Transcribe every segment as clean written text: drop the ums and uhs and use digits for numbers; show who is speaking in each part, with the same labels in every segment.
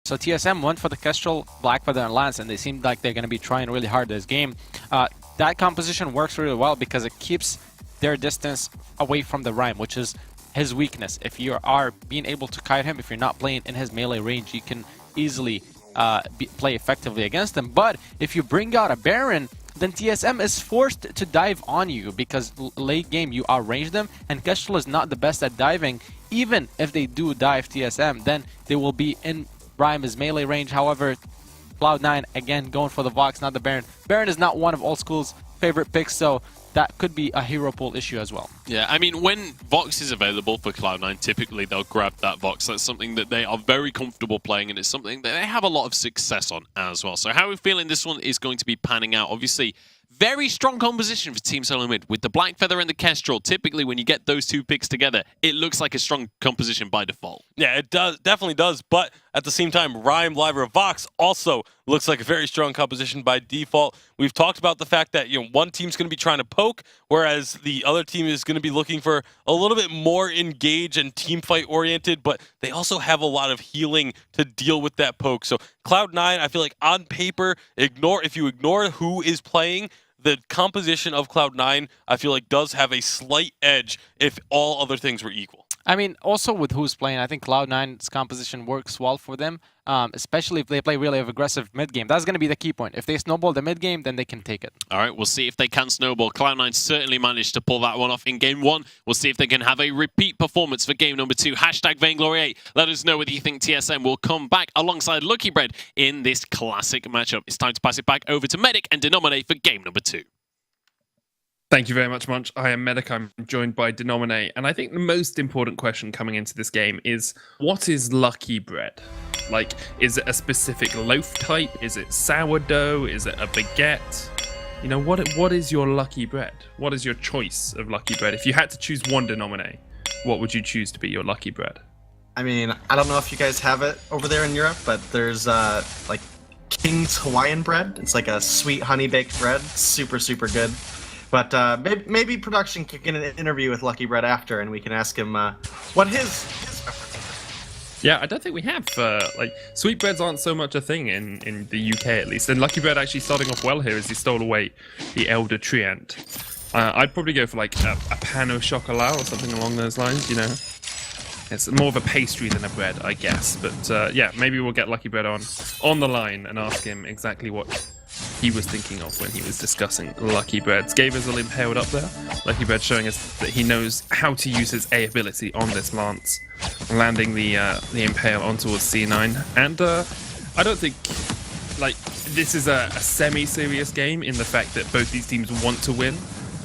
Speaker 1: So TSM went for the Kestrel, Blackfeather, and Lance, and they seemed like they're going to be trying really hard this game. That composition works really well because it keeps their distance away from the Rhyme, which is his weakness. If you are being able to kite him, if you're not playing in his melee range, you can easily play effectively against him. But if you bring out a Baron, then TSM is forced to dive on you because late game you outrange them, and Kestrel is not the best at diving. Even if they do dive TSM, then they will be in Rhyme's melee range. However, Cloud9 again going for the Vox, not the Baron. Baron is not one of Old School's favorite picks, so that could be a hero pool issue as well.
Speaker 2: Yeah, I mean, when Vox is available for Cloud9, typically they'll grab that Vox. That's something that they are very comfortable playing, and it's something that they have a lot of success on as well. So how are we feeling this one is going to be panning out? Obviously, very strong composition for Team Solo Mid. With the Blackfeather and the Kestrel, typically when you get those two picks together, it looks like a strong composition by default.
Speaker 3: Yeah, it does, definitely does, but at the same time, Rhyme, Lyra, Vox also looks like a very strong composition by default. We've talked about the fact that one team's going to be trying to poke, whereas the other team is going to be looking for a little bit more engage and team fight oriented, but they also have a lot of healing to deal with that poke. So Cloud9, I feel like on paper, if you ignore who is playing, the composition of Cloud9, I feel like does have a slight edge if all other things were equal.
Speaker 1: I mean, also with who's playing, I think Cloud9's composition works well for them, especially if they play really aggressive mid-game. That's going to be the key point. If they snowball the mid-game, then they can take it.
Speaker 2: All right, we'll see if they can snowball. Cloud9 certainly managed to pull that one off in Game 1. We'll see if they can have a repeat performance for Game number 2. Hashtag Vainglory 8. Let us know whether you think TSM will come back alongside Lucky Bread in this classic matchup. It's time to pass it back over to Medic and Denominate for Game number 2.
Speaker 4: Thank you very much, Munch. I am Medic. I'm joined by Denominate. And I think the most important question coming into this game is, what is Lucky Bread? Like, is it a specific loaf type? Is it sourdough? Is it a baguette? What is your Lucky Bread? What is your choice of Lucky Bread? If you had to choose one, Denominate, what would you choose to be your Lucky Bread?
Speaker 5: I mean, I don't know if you guys have it over there in Europe, but there's like King's Hawaiian bread. It's like a sweet honey-baked bread. Super, super good. But maybe production can get an interview with Lucky Bread after, and we can ask him what his preference is.
Speaker 4: Yeah, I don't think we have. Sweetbreads aren't so much a thing in the UK, at least. And Lucky Bread actually starting off well here as he stole away the Elder Treant. I'd probably go for like a pan au chocolat or something along those lines, It's more of a pastry than a bread, I guess. But yeah, maybe we'll get Lucky Bread on the line and ask him exactly what he was thinking of when he was discussing Lucky Breads. Gavizzle impaled up there. Lucky Bread showing us that he knows how to use his A ability on this Lance, landing the impale on towards C9. And I don't think this is a semi-serious game in the fact that both these teams want to win.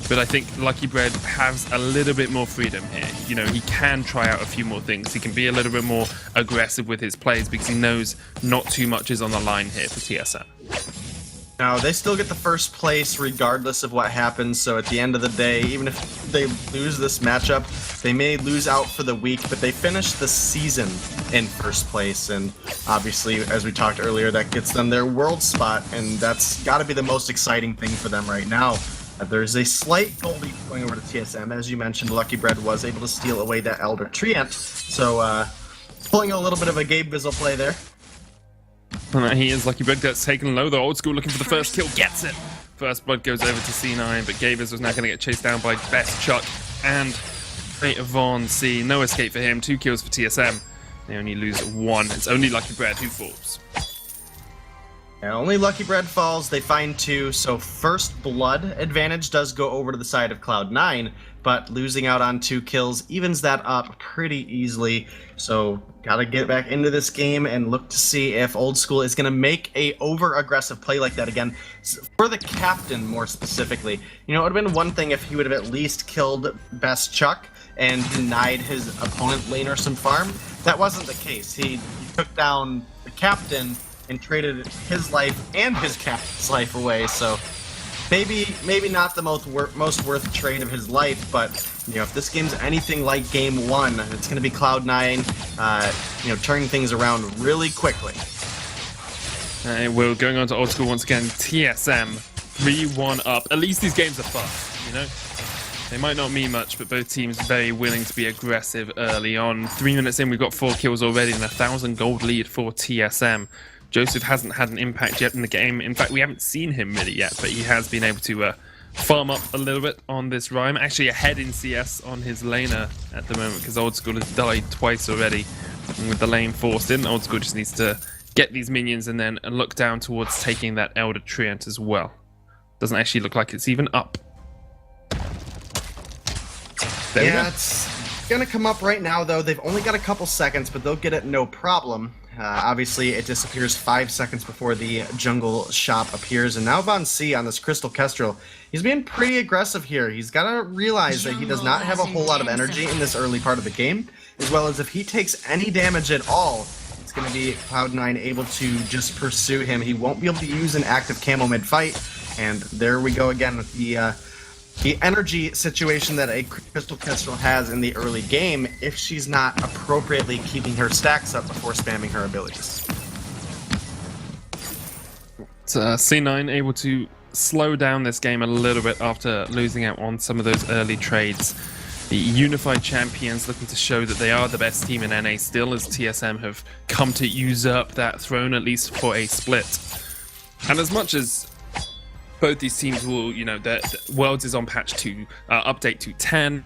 Speaker 4: But I think Lucky Bread has a little bit more freedom here. He can try out a few more things. He can be a little bit more aggressive with his plays because he knows not too much is on the line here for TSM.
Speaker 5: Now, they still get the first place regardless of what happens, so at the end of the day, even if they lose this matchup, they may lose out for the week, but they finish the season in first place, and obviously, as we talked earlier, that gets them their world spot, and that's got to be the most exciting thing for them right now. There's a slight goal lead going over to TSM. As you mentioned, Lucky Bread was able to steal away that Elder Treant, so pulling a little bit of a Gavizzle play there.
Speaker 4: He is. Lucky Bread gets taken low. The Old School looking for the first kill, gets it. First blood goes over to C9, but Gaviz was now going to get chased down by Best Chuck and Von C. No escape for him. 2 kills for TSM. They only lose 1. It's only Lucky Bread who falls.
Speaker 5: Yeah, only Lucky Bread falls. They find 2, so first blood advantage does go over to the side of Cloud9, but losing out on 2 kills evens that up pretty easily. So gotta get back into this game and look to see if Old School is gonna make a over-aggressive play like that again. For the captain, more specifically. It would have been one thing if he would have at least killed Best Chuck and denied his opponent laner some farm. That wasn't the case. He took down the captain and traded his life and his captain's life away, so maybe not the most worth trade of his life, but if this game's anything like Game 1, it's going to be Cloud9, turning things around really quickly.
Speaker 4: We're going on to Old School once again. TSM 3-1 up. At least these games are fun, They might not mean much, but both teams very willing to be aggressive early on. 3 minutes in, we've got 4 kills already and a 1,000 gold lead for TSM. Joseph hasn't had an impact yet in the game. In fact, we haven't seen him really yet, but he has been able to farm up a little bit on this Rhyme. Actually ahead in CS on his laner at the moment, because Old School has died twice already. And with the lane forced in, Old School just needs to get these minions and then look down towards taking that Elder Treant as well. Doesn't actually look like it's even up.
Speaker 5: Yeah, it's gonna come up right now though. They've only got a couple seconds, but they'll get it no problem. Obviously, it disappears 5 seconds before the jungle shop appears, and now Von C on this Crystal Kestrel, he's being pretty aggressive here. He's got to realize that he does not have a whole lot of energy in this early part of the game, as well as if he takes any damage at all, it's going to be Cloud9 able to just pursue him. He won't be able to use an active camo mid-fight, and there we go again with the energy situation that a Crystal Kestrel has in the early game if she's not appropriately keeping her stacks up before spamming her abilities.
Speaker 4: C9 able to slow down this game a little bit after losing out on some of those early trades. The unified champions looking to show that they are the best team in NA still, as TSM have come to usurp that throne, at least for a split. And as much as both these teams will, the Worlds is on patch 2, update to 10.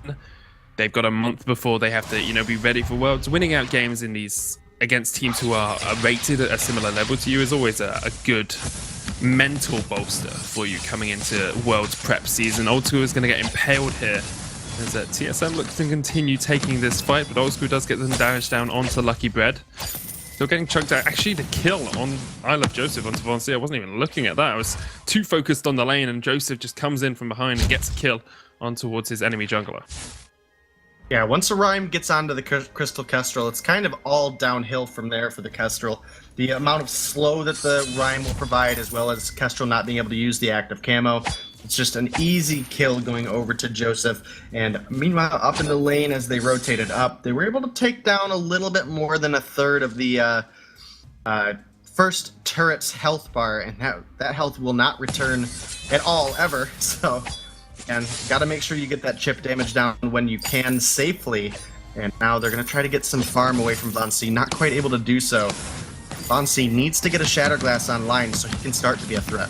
Speaker 4: They've got a month before they have to, be ready for Worlds. Winning out games in these against teams who are rated at a similar level to you is always a good mental bolster for you coming into Worlds prep season. Old School is going to get impaled here as TSM looks to continue taking this fight, but Old School does get them damage down onto Lucky Bread. Still getting chunked out. Actually, the kill on I Love Joseph onto Von C. I wasn't even looking at that. I was too focused on the lane, and Joseph just comes in from behind and gets a kill on towards his enemy jungler.
Speaker 5: Yeah, once a Rhyme gets onto the Crystal Kestrel, it's kind of all downhill from there for the Kestrel. The amount of slow that the Rhyme will provide, as well as Kestrel not being able to use the active camo, it's just an easy kill going over to Joseph. And meanwhile, up in the lane as they rotated up, they were able to take down a little bit more than a third of the first turret's health bar, and that health will not return at all, ever. So, and got to make sure you get that chip damage down when you can safely. And now they're going to try to get some farm away from Von C. Not quite able to do so. Von C needs to get a Shatterglass online so he can start to be a threat.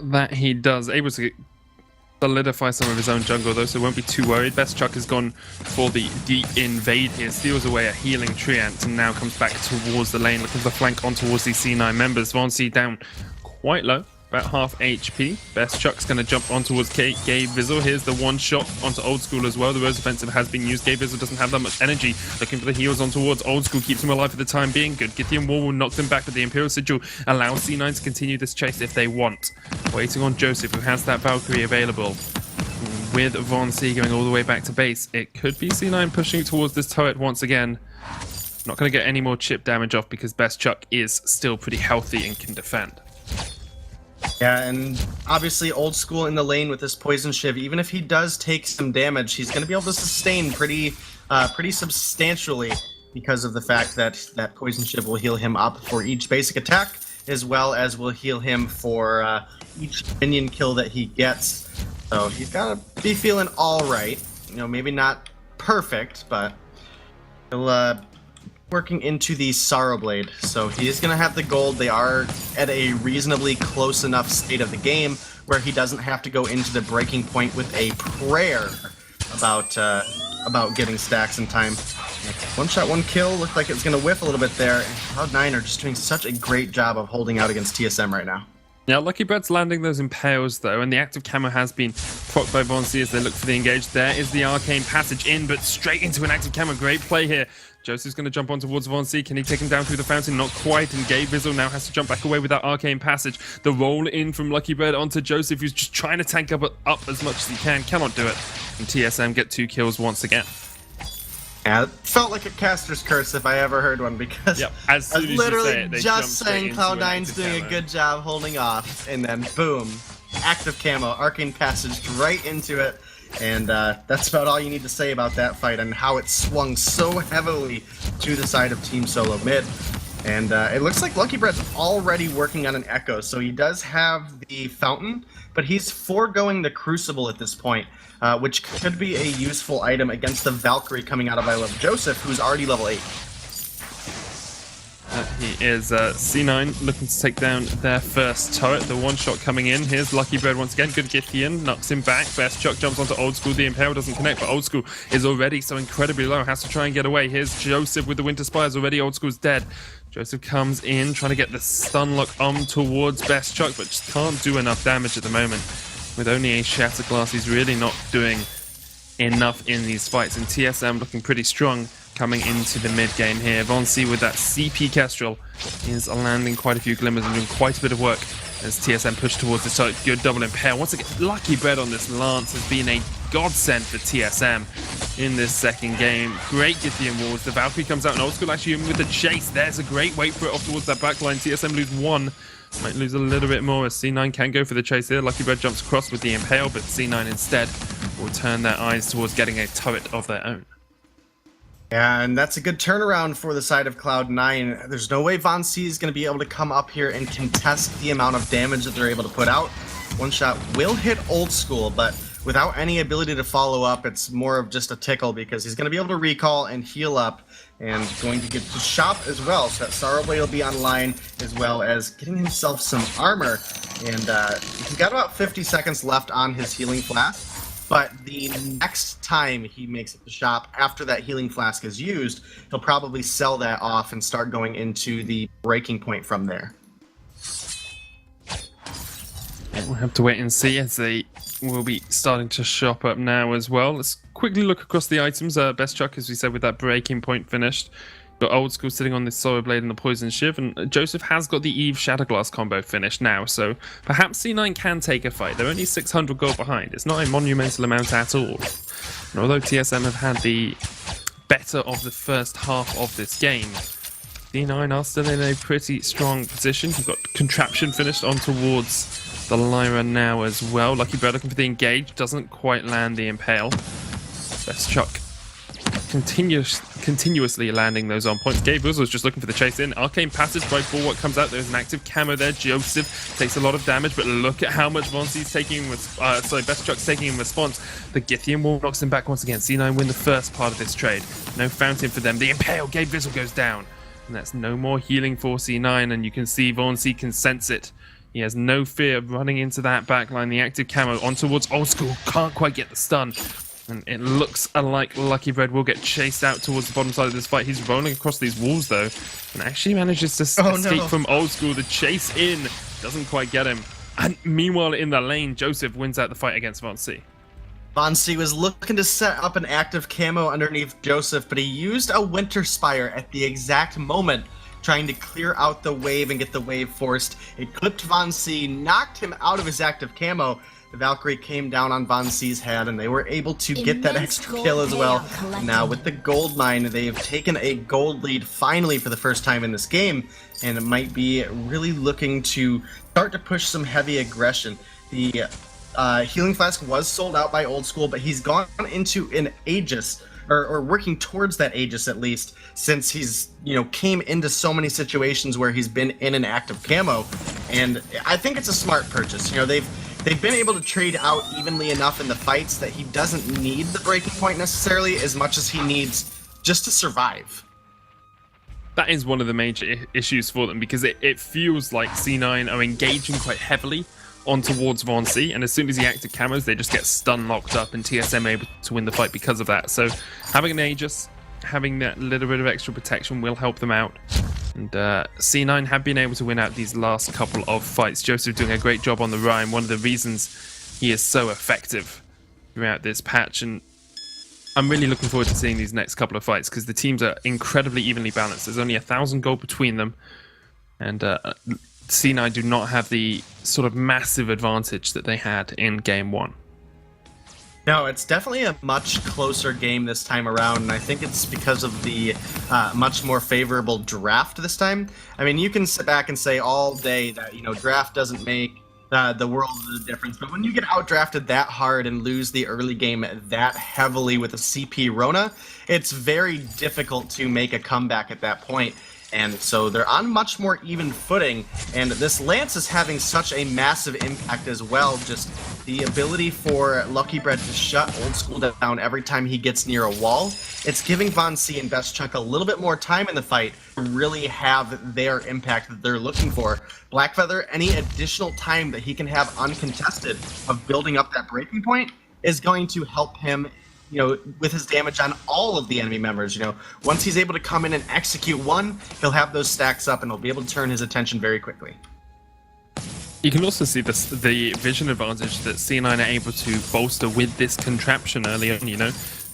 Speaker 4: That he does. Able to solidify some of his own jungle though, so won't be too worried. Best Chuck has gone for the deep invade here, steals away a healing Treant, and now comes back towards the lane, looking for the flank on towards these C9 members. Von C down quite low, about half HP. Best Chuck's going to jump on towards Gabe Vizzle. Here's the one shot onto Old School as well. The Rose offensive has been used. Gabe Vizzle doesn't have that much energy. Looking for the heals on towards Old School. Keeps him alive for the time being. Good. Githyan Wall will knock them back, but the Imperial Sigil allows C9 to continue this chase if they want. Waiting on Joseph, who has that Valkyrie available. With Von C going all the way back to base, it could be C9 pushing towards this turret once again. Not going to get any more chip damage off because Best Chuck is still pretty healthy and can defend.
Speaker 5: Yeah, and obviously Old School in the lane with this Poison Shiv, even if he does take some damage, he's going to be able to sustain pretty substantially because of the fact that that Poison Shiv will heal him up for each basic attack, as well as will heal him for each minion kill that he gets. So he's got to be feeling all right. Maybe not perfect, but he'll working into the Sorrow Blade, so he is going to have the gold. They are at a reasonably close enough state of the game where he doesn't have to go into the breaking point with a prayer about getting stacks in time. One shot, one kill. Looked like it was going to whiff a little bit there. And Cloud9 are just doing such a great job of holding out against TSM right now.
Speaker 4: Yeah, Lucky Bread's landing those impales though, and the active camo has been procced by Von C as they look for the engage. There is the arcane passage in, but straight into an active camo. Great play here. Joseph's going to jump on towards Von C. Can he take him down through the fountain? Not quite, and Gabe Vizzle now has to jump back away with that arcane passage. The roll in from Lucky Bread onto Joseph, who's just trying to tank up as much as he can. Cannot do it. And TSM get 2 kills once again.
Speaker 5: Yeah, it felt like a caster's curse if I ever heard one, because I was literally just saying Cloud9's doing a good job holding off, and then boom, active camo, arcane passage right into it, and that's about all you need to say about that fight and how it swung so heavily to the side of Team Solo Mid. And it looks like Lucky Bread's already working on an Echo, so he does have the Fountain, but he's foregoing the Crucible at this point, which could be a useful item against the Valkyrie coming out of I Love Joseph, who's already level 8.
Speaker 4: He is C9 looking to take down their first turret. The one shot coming in. Here's Lucky Bread once again. Good Githian knocks him back. Best Chuck jumps onto Old School. The Impale doesn't connect, but Old School is already so incredibly low. Has to try and get away. Here's Joseph with the Winter Spires. Already Old School's dead. Joseph comes in trying to get the stun lock on towards Best Chuck, but just can't do enough damage at the moment. With only a Shatter Glass, he's really not doing enough in these fights. And TSM looking pretty strong coming into the mid game here. Von C with that CP Kestrel is landing quite a few glimmers and doing quite a bit of work as TSM push towards this turret. Good double Impale. Once again, Lucky Bread on this Lance has been a godsend for TSM in this second game. Great Githian walls. The Valkyrie comes out and Old School actually in with the chase. There's a great wait for it off towards that backline. TSM lose 1. Might lose a little bit more as C9 can go for the chase here. Lucky Bread jumps across with the Impale, but C9 instead will turn their eyes towards getting a turret of their own.
Speaker 5: Yeah, and that's a good turnaround for the side of Cloud9. There's no way Von C is going to be able to come up here and contest the amount of damage that they're able to put out. One shot will hit Old School, but without any ability to follow up, it's more of just a tickle because he's going to be able to recall and heal up and going to get to shop as well. So that Sorrow Blade will be online as well as getting himself some armor. And he's got about 50 seconds left on his healing flask. But the next time he makes it to shop, after that healing flask is used, he'll probably sell that off and start going into the breaking point from there.
Speaker 4: We'll have to wait and see as they will be starting to shop up now as well. Let's quickly look across the items. Best Chuck, as we said, with that breaking point finished. Got Old School sitting on this Sorrow Blade and the Poison Shiv, and Joseph has got the Eve Shatterglass combo finished now, so perhaps C9 can take a fight. They're only 600 gold behind. It's not a monumental amount at all. And although TSM have had the better of the first half of this game, C9 are still in a pretty strong position. We've got Contraption finished on towards the Lyra now as well. Lucky Bread looking for the engage, doesn't quite land the Impale. Best Chuck continuously landing those on points. Gabe was just looking for the chase in. Arcane Passage by Bulwark comes out. There's an active camo there. Joseph takes a lot of damage, but look at how much Von C's taking. Best Chuck's taking in response. The Githian wall knocks him back once again. C9 win the first part of this trade. No fountain for them. The Impale. Gabe Vizzle goes down. And that's no more healing for C9, and you can see Von C can sense it. He has no fear of running into that backline. The active camo on towards Old School. Can't quite get the stun. And it looks like Lucky Bread will get chased out towards the bottom side of this fight. He's rolling across these walls, though, and actually manages to escape from Old School. The chase in doesn't quite get him. And meanwhile, in the lane, Joseph wins out the fight against Von C.
Speaker 5: Von C was looking to set up an active camo underneath Joseph, but he used a Winter Spire at the exact moment, trying to clear out the wave and get the wave forced. It clipped Von C, knocked him out of his active camo. The Valkyrie came down on Von C's head, and they were able to get that extra kill as well. Now, with the gold mine, they have taken a gold lead finally for the first time in this game, and it might be really looking to start to push some heavy aggression. The healing flask was sold out by Old School, but he's gone into an Aegis, or working towards that Aegis at least, since he's, came into so many situations where he's been in an active camo, and I think it's a smart purchase. They've been able to trade out evenly enough in the fights that he doesn't need the breaking point necessarily as much as he needs just to survive.
Speaker 4: That is one of the major issues for them, because it feels like C9 are engaging quite heavily on towards Von C, and as soon as he active camos, they just get stun locked up, and TSM able to win the fight because of that. So having an Aegis, having that little bit of extra protection will help them out. And C9 have been able to win out these last couple of fights. Joseph doing a great job on the Rhyme. One of the reasons he is so effective throughout this patch. And I'm really looking forward to seeing these next couple of fights, because the teams are incredibly evenly balanced. There's only 1,000 gold between them. And C9 do not have the sort of massive advantage that they had in Game 1.
Speaker 5: No, it's definitely a much closer game this time around, and I think it's because of the much more favorable draft this time. I mean, you can sit back and say all day that, draft doesn't make the world of the difference, but when you get outdrafted that hard and lose the early game that heavily with a CP Rona, it's very difficult to make a comeback at that point. And so they're on much more even footing, and this Lance is having such a massive impact as well. Just the ability for Lucky Bread to shut Old School down every time he gets near a wall. It's giving Von C and Best Chuck a little bit more time in the fight to really have their impact that they're looking for. Blackfeather, any additional time that he can have uncontested of building up that breaking point is going to help him, you know, with his damage on all of the enemy members. You know, once he's able to come in and execute one, he'll have those stacks up and he'll be able to turn his attention very quickly.
Speaker 4: You can also see the vision advantage that C9 are able to bolster with this contraption early on, you know.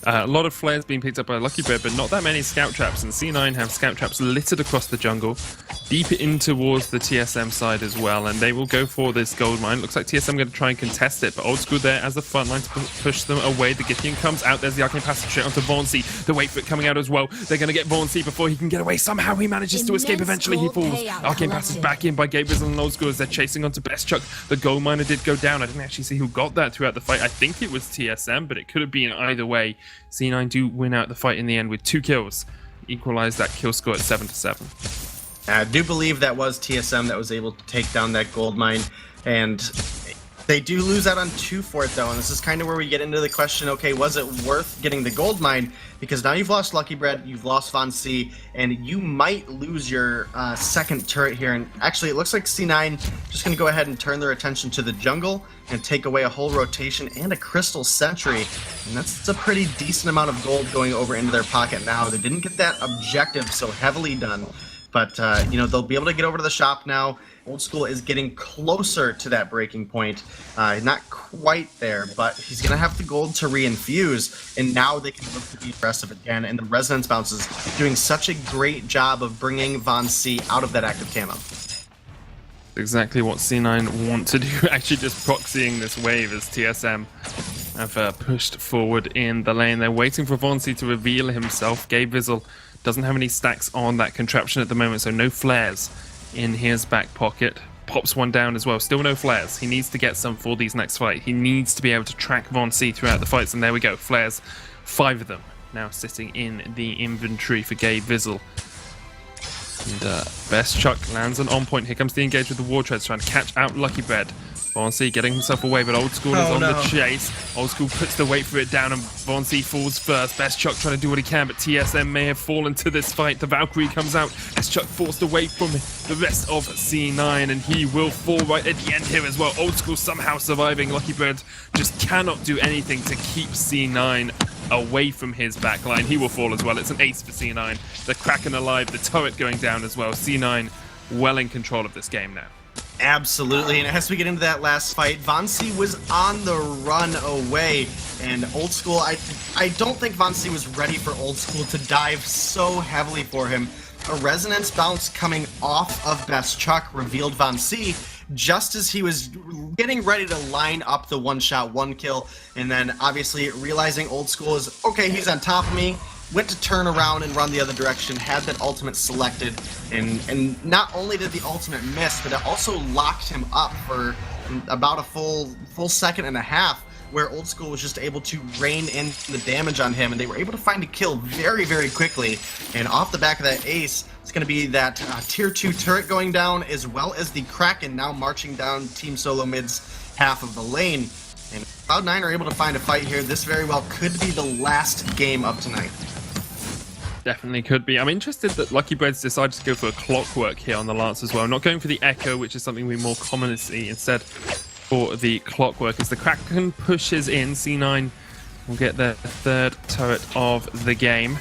Speaker 4: A lot of flares being picked up by Lucky Bird, but not that many scout traps, and C9 have scout traps littered across the jungle, deep in towards the TSM side as well, and they will go for this gold mine. Looks like TSM going to try and contest it, but Old School there as the front line to push them away. The Githian comes out, there's the Arcane Passage straight onto Vaughan-C. The wait for it coming out as well. They're going to get Vaughan-C before he can get away. Somehow he manages to escape, eventually he falls. Arcane Passage back in by Gabriel and Old School as they're chasing onto Best Chuck. The gold miner did go down. I didn't actually see who got that throughout the fight. I think it was TSM, but it could have been either way. C9 do win out the fight in the end with 2 kills, equalize that kill score at 7-7.
Speaker 5: I do believe that was TSM that was able to take down that gold mine, and they do lose out on 2 for it though, and this is kind of where we get into the question, okay, was it worth getting the gold mine? Because now you've lost Lucky Bread, you've lost Von C, and you might lose your second turret here, and actually it looks like C9 just going to go ahead and turn their attention to the jungle and take away a whole rotation and a Crystal Sentry, and that's a pretty decent amount of gold going over into their pocket now. They didn't get that objective so heavily done, but you know, they'll be able to get over to the shop now. Old School is getting closer to that breaking point. Not quite there, but he's going to have the gold to reinfuse, and now they can look to be aggressive again, and the Resonance Bounce is doing such a great job of bringing Von C out of that active camo.
Speaker 4: Exactly what C9 want to do, actually just proxying this wave as TSM have pushed forward in the lane. They're waiting for Von C to reveal himself. Gabe Vizzle doesn't have any stacks on that contraption at the moment, so no flares in his back pocket. Pops one down as well, still no flares. He needs to get some for these next fight. He needs to be able to track Von C throughout the fights, and there we go, flares, 5 of them now sitting in the inventory for Gabe Vizzle. And Best Chuck lands an on point. Here comes the engage with the War Treads, trying to catch out Lucky Bread. Von C getting himself away, but Old School is on the chase. Old School puts the wait for it down, and Von C falls first. Best Chuck trying to do what he can, but TSM may have fallen to this fight. The Valkyrie comes out. Best Chuck forced away from the rest of C9, and he will fall right at the end here as well. Old School somehow surviving. Lucky Bird just cannot do anything to keep C9 away from his backline. He will fall as well. It's an ace for C9. The Kraken alive, the turret going down as well. C9 well in control of this game now.
Speaker 5: Absolutely, and as we get into that last fight, Von C was on the run away, and Old School, I don't think Von C was ready for Old School to dive so heavily for him. A Resonance Bounce coming off of Best Chuck revealed Von C just as he was getting ready to line up the one-shot, one-kill, and then obviously realizing Old School is, okay, he's on top of me, went to turn around and run the other direction, had that ultimate selected, and not only did the ultimate miss, but it also locked him up for about a full second and a half, where Old School was just able to rein in the damage on him, and they were able to find a kill very, very quickly. And off the back of that ace, it's going to be that tier 2 turret going down, as well as the Kraken now marching down Team Solo Mid's half of the lane. And Cloud9 are able to find a fight here. This very well could be the last game of tonight.
Speaker 4: Definitely could be. I'm interested that Lucky Bread's decided to go for a Clockwork here on the Lance as well. Not going for the Echo, which is something we more commonly see. Instead, for the Clockwork, as the Kraken pushes in, C9 will get their 3rd turret of the game.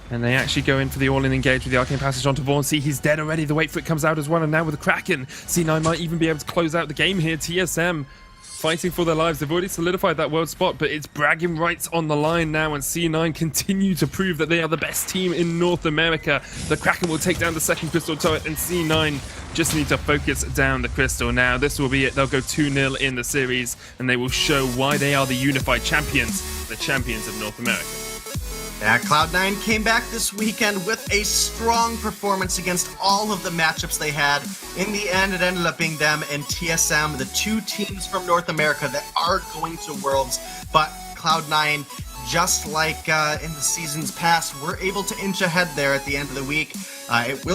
Speaker 4: And they actually go in for the all-in engage with the Arcane Passage onto Vaughan C. He's dead already. The wait for it comes out as well. And now with the Kraken, C9 might even be able to close out the game here. TSM fighting for their lives. They've already solidified that world spot, but it's bragging rights on the line now, and C9 continue to prove that they are the best team in North America. The Kraken will take down the 2nd Crystal turret, and C9 just need to focus down the Crystal now. This will be it. They'll go 2-0 in the series, and they will show why they are the unified champions, the champions of North America.
Speaker 5: Yeah, Cloud9 came back this weekend with a strong performance against all of the matchups they had. In the end, it ended up being them and TSM, the 2 teams from North America that are going to Worlds. But Cloud9, just like in the seasons past, were able to inch ahead there at the end of the week. It will